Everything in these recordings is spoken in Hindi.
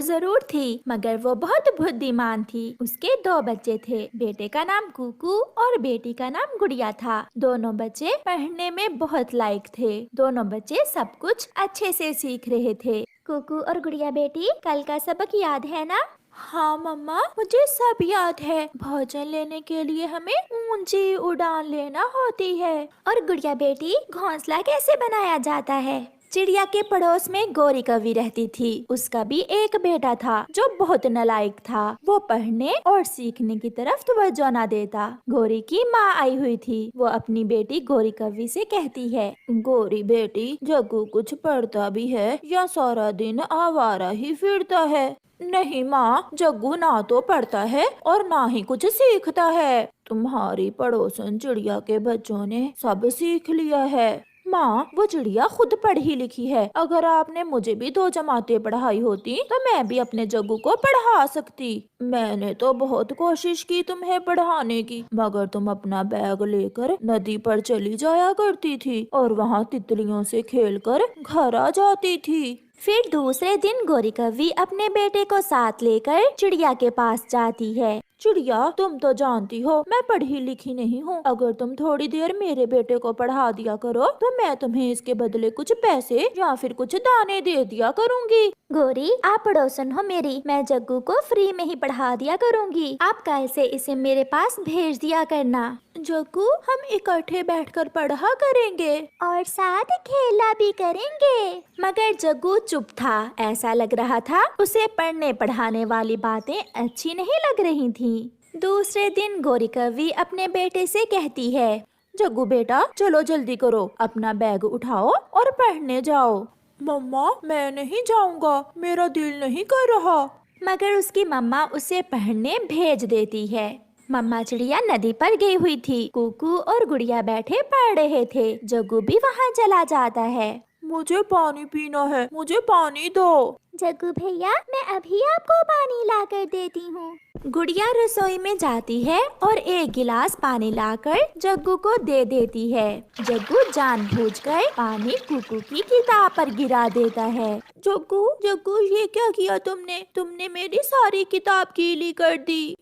जरूर थी, मगर वो बहुत बुद्धिमान थी। उसके दो बच्चे थे, बेटे का नाम कुकू और बेटी का नाम गुड़िया था। दोनों बच्चे पढ़ने में बहुत लायक थे। दोनों बच्चे सब कुछ अच्छे से सीख रहे थे। कुकू और गुड़िया बेटी, कल का सबक याद है ना? हाँ मम्मा, मुझे सब याद है। भोजन लेने के लिए हमें ऊंची उड़ान लेना होती है। और गुड़िया बेटी, घोंसला कैसे बनाया जाता है? चिड़िया के पड़ोस में गोरी कौवी रहती थी। उसका भी एक बेटा था जो बहुत नालायक था। वो पढ़ने और सीखने की तरफ तवज्जो न देता। गोरी की माँ आई हुई थी। वो अपनी बेटी गोरी कौवी से कहती है, गोरी बेटी, जग्गू कुछ पढ़ता भी है या सारा दिन आवारा ही फिरता है? नहीं माँ, जग्गू ना तो पढ़ता है और ना ही कुछ सीखता है। तुम्हारी पड़ोसन चिड़िया के बच्चों ने सब सीख लिया है। माँ, वो चिड़िया खुद पढ़ी लिखी है। अगर आपने मुझे भी 2 जमातें पढ़ाई होती तो मैं भी अपने जग्गू को पढ़ा सकती। मैंने तो बहुत कोशिश की तुम्हें पढ़ाने की, मगर तुम अपना बैग लेकर नदी पर चली जाया करती थी और वहाँ तितलियों से खेलकर घर आ जाती थी। फिर दूसरे दिन गोरी कौवी अपने बेटे को साथ लेकर चिड़िया के पास जाती है। चिड़िया, तुम तो जानती हो मैं पढ़ी लिखी नहीं हूँ। अगर तुम थोड़ी देर मेरे बेटे को पढ़ा दिया करो तो मैं तुम्हें इसके बदले कुछ पैसे या फिर कुछ दाने दे दिया करूँगी। गोरी, आप पड़ोसन हो मेरी, मैं जग्गू को फ्री में ही पढ़ा दिया करूँगी। आप कैसे इसे मेरे पास भेज दिया करना। जग्गू, हम इकट्ठे बैठकर पढ़ा करेंगे और साथ खेला भी करेंगे। मगर जग्गू चुप था। ऐसा लग रहा था उसे पढ़ने पढ़ाने वाली बातें अच्छी नहीं लग रही थी। दूसरे दिन गोरी कौवी अपने बेटे से कहती है, जग्गू बेटा, चलो जल्दी करो, अपना बैग उठाओ और पढ़ने जाओ। मम्मा, मैं नहीं जाऊंगा, मेरा दिल नहीं कर रहा। मगर उसकी मम्मा उसे पढ़ने भेज देती है। मम्मा चिड़िया नदी पर गई हुई थी। कुकू और गुड़िया बैठे पढ़ रहे थे। जग्गू भी वहाँ चला जाता है। मुझे पानी पीना है, मुझे पानी दो। जग्गू भैया, मैं अभी आपको पानी लाकर देती हूँ। गुड़िया रसोई में जाती है और एक गिलास पानी लाकर जग्गू को दे देती है। जग्गू जानबूझकर पानी कुकू की किताब पर गिरा देता है। जग्गू, जग्गू, ये क्या किया तुमने? तुमने मेरी सारी किताब गीली कर दी।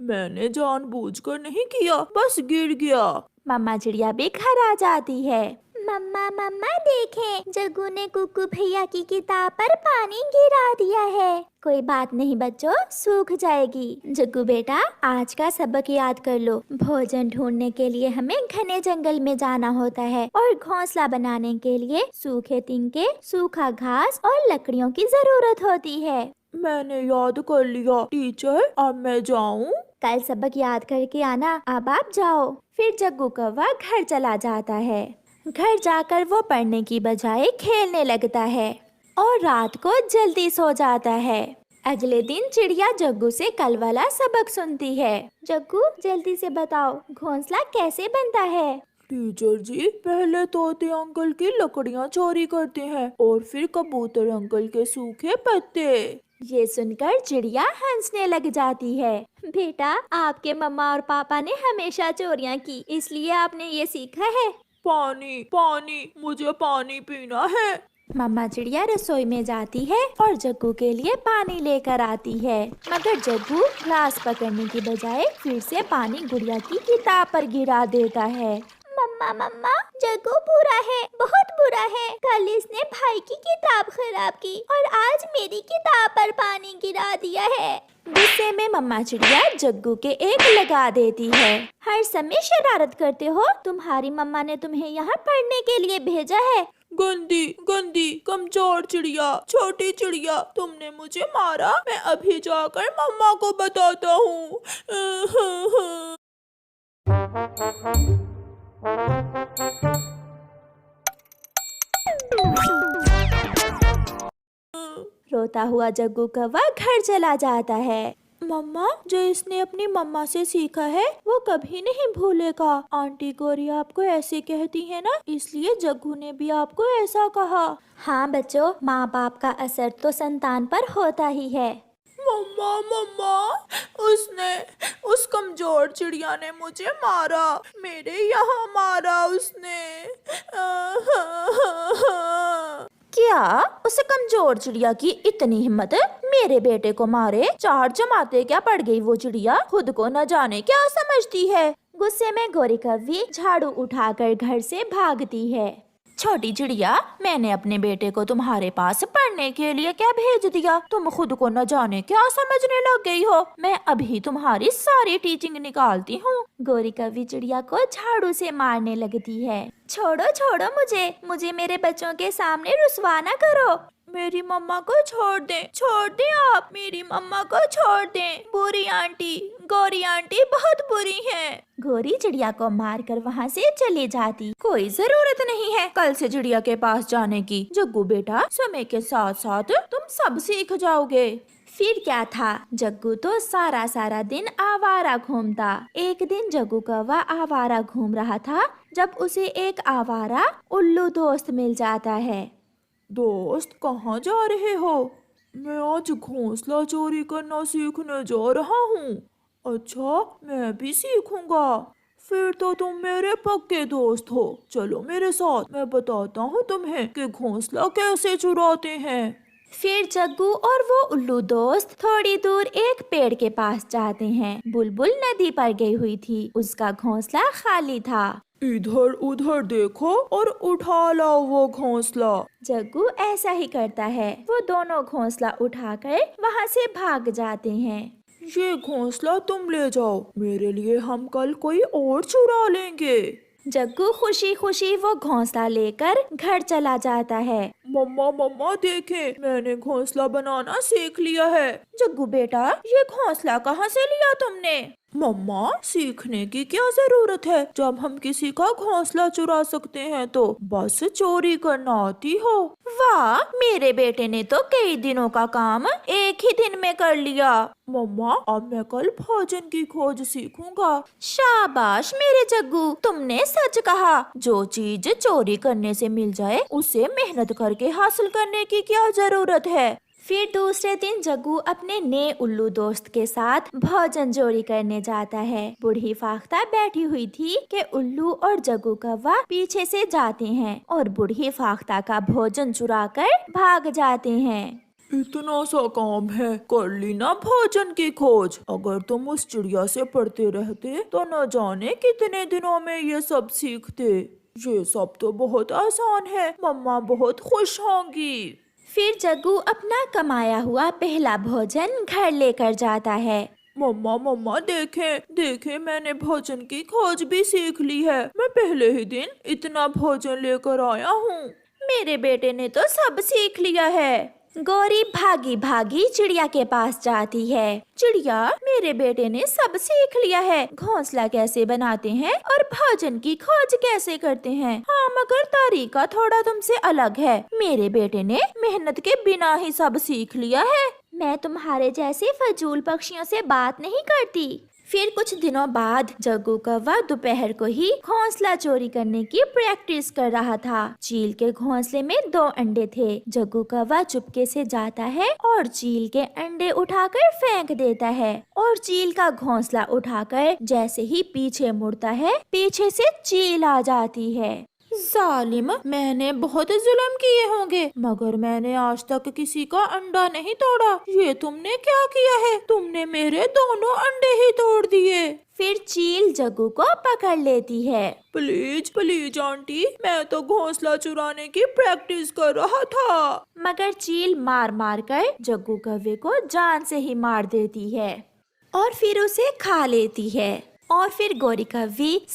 मैंने जानबूझकर नहीं किया, बस गिर गया। मम्मा चिड़िया भी घर आ जाती है। मम्मा, मम्मा देखें, जग्गू ने कुकू भैया की किताब पर पानी गिरा दिया है। कोई बात नहीं बच्चों, सूख जाएगी। जग्गू बेटा, आज का सबक याद कर लो। भोजन ढूंढने के लिए हमें घने जंगल में जाना होता है और घोंसला बनाने के लिए सूखे तिनके, सूखा घास और लकड़ियों की जरूरत होती है। मैंने याद कर लिया टीचर, अब मैं जाऊँ? कल सबक याद करके आना, अब आप जाओ। फिर जग्गू कौवा घर चला जाता है। घर जाकर वो पढ़ने की बजाय खेलने लगता है और रात को जल्दी सो जाता है। अगले दिन चिड़िया जग्गू से कल वाला सबक सुनती है। जग्गू, जल्दी से बताओ, घोंसला कैसे बनता है? टीचर जी, पहले तोते अंकल की लकड़ियाँ चोरी करते हैं और फिर कबूतर अंकल के सूखे पत्ते। ये सुनकर चिड़िया हंसने लग जाती है। बेटा, आपके मम्मा और पापा ने हमेशा चोरियाँ की, इसलिए आपने ये सीखा है। पानी, पानी, मुझे पानी पीना है। मम्मा चिड़िया रसोई में जाती है और जग्गू के लिए पानी लेकर आती है। मगर जग्गू ग्लास पकड़ने की बजाय फिर से पानी गुड़िया की किताब पर गिरा देता है। मम्मा, मम्मा, जग्गू बुरा है, बहुत बुरा है। कल इसने भाई की किताब खराब की और आज मेरी किताब पर पानी गिरा दिया है। गुस्से में मम्मा चिड़िया जग्गू के एक लगा देती है। हर समय शरारत करते हो, तुम्हारी मम्मा ने तुम्हें यहाँ पढ़ने के लिए भेजा है। गंदी, गंदी, कमजोर चिड़िया, छोटी चिड़िया, तुमने मुझे मारा। मैं अभी जाकर मम्मा को बताता हूँ। रोता हुआ जग्गू कौवा घर चला जाता है। मम्मा, जो इसने अपनी मम्मा से सीखा है वो कभी नहीं भूलेगा। आंटी गौरी आपको ऐसे कहती है ना, इसलिए जग्गू ने भी आपको ऐसा कहा। हाँ बच्चों, माँ बाप का असर तो संतान पर होता ही है। मम्मा, मम्मा, उसने, उस कमजोर चिड़िया ने मुझे मारा, मेरे यहाँ मारा उसने। क्या उस कमजोर चिड़िया की इतनी हिम्मत, मेरे बेटे को मारे? चार जमाते क्या पड़ गई वो चिड़िया, खुद को न जाने क्या समझती है। गुस्से में गौरी कव्वी झाड़ू उठाकर घर से भागती है। छोटी चिड़िया, मैंने अपने बेटे को तुम्हारे पास पढ़ने के लिए क्या भेज दिया? तुम खुद को न जाने क्या समझने लग गई हो। मैं अभी तुम्हारी सारी टीचिंग निकालती हूँ। गौरी कव्वी चिड़िया को झाड़ू से मारने लगती है। छोड़ो छोड़ो मुझे मेरे बच्चों के सामने रुसवा न करो। मेरी मम्मा को छोड़ दे आप, मेरी मम्मा को छोड़ दें। बुरी आंटी, गौरी आंटी बहुत बुरी हैं। गौरी चिड़िया को मारकर वहाँ से चली जाती। कोई जरूरत नहीं है कल से चिड़िया के पास जाने की। जग्गू बेटा, समय के साथ साथ तुम सब सीख जाओगे। फिर क्या था, जग्गू तो सारा दिन आवारा घूमता। एक दिन जग्गू कौवा आवारा घूम रहा था जब उसे एक आवारा उल्लू दोस्त मिल जाता है। दोस्त, कहाँ जा रहे हो? मैं आज घोंसला चोरी करना सीखने जा रहा हूँ। अच्छा, मैं भी सीखूंगा। फिर तो तुम मेरे पक्के दोस्त हो। चलो मेरे साथ, मैं बताता हूँ तुम्हें कि घोंसला कैसे चुराते हैं। फिर जग्गू और वो उल्लू दोस्त थोड़ी दूर एक पेड़ के पास जाते हैं। बुलबुल नदी पर गई हुई थी, उसका घोंसला खाली था। इधर उधर देखो और उठा लाओ वो घोंसला। जग्गू ऐसा ही करता है। वो दोनों घोंसला उठाकर वहाँ से भाग जाते हैं। ये घोंसला तुम ले जाओ, मेरे लिए हम कल कोई और चुरा लेंगे। जग्गू खुशी खुशी वो घोंसला लेकर घर चला जाता है। मम्मा देखें, मैंने घोंसला बनाना सीख लिया है। जग्गू बेटा, ये घोंसला कहाँ से लिया तुमने? मम्मा, सीखने की क्या जरूरत है जब हम किसी का घोंसला चुरा सकते हैं तो बस चोरी करना आती हो। वाह, मेरे बेटे ने तो कई दिनों का काम एक ही दिन में कर लिया। मम्मा, अब मैं कल भोजन की खोज सीखूंगा। शाबाश मेरे जग्गू, तुमने सच कहा। जो चीज चोरी करने से मिल जाए उसे मेहनत करके हासिल करने की क्या जरूरत है। फिर दूसरे दिन जग्गू अपने नए उल्लू दोस्त के साथ भोजन चोरी करने जाता है। बूढ़ी फाख्ता बैठी हुई थी कि उल्लू और जग्गू कौवा पीछे से जाते हैं और बूढ़ी फाख्ता का भोजन चुराकर भाग जाते हैं। इतना सा काम है, कर ली ना भोजन की खोज। अगर तुम उस चिड़िया से पढ़ते रहते तो न जाने कितने दिनों में ये सब सीखते। ये सब तो बहुत आसान है, मम्मा बहुत खुश होंगी। फिर जग्गू अपना कमाया हुआ पहला भोजन घर लेकर जाता है। मम्मा देखें, मैंने भोजन की खोज भी सीख ली है। मैं पहले ही दिन इतना भोजन लेकर आया हूँ। मेरे बेटे ने तो सब सीख लिया है। गौरी भागी भागी चिड़िया के पास जाती है। चिड़िया, मेरे बेटे ने सब सीख लिया है, घोंसला कैसे बनाते हैं और भोजन की खोज कैसे करते हैं। हाँ, मगर तरीका थोड़ा तुमसे अलग है। मेरे बेटे ने मेहनत के बिना ही सब सीख लिया है। मैं तुम्हारे जैसे फजूल पक्षियों से बात नहीं करती। फिर कुछ दिनों बाद जग्गू कौवा दोपहर को ही घोंसला चोरी करने की प्रैक्टिस कर रहा था। चील के घोंसले में 2 अंडे थे। जग्गू कौवा चुपके से जाता है और चील के अंडे उठाकर फेंक देता है और चील का घोंसला उठाकर जैसे ही पीछे मुड़ता है, पीछे से चील आ जाती है। जालिम, मैंने बहुत जुल्म किए होंगे मगर मैंने आज तक किसी का अंडा नहीं तोड़ा। ये तुमने क्या किया है? तुमने मेरे दोनों अंडे ही तोड़ दिए। फिर चील जग्गू को पकड़ लेती है। प्लीज आंटी, मैं तो घोंसला चुराने की प्रैक्टिस कर रहा था। मगर चील मार मार कर जग्गू कौवे को जान से ही मार देती है और फिर उसे खा लेती है। और फिर गौरी कव्वी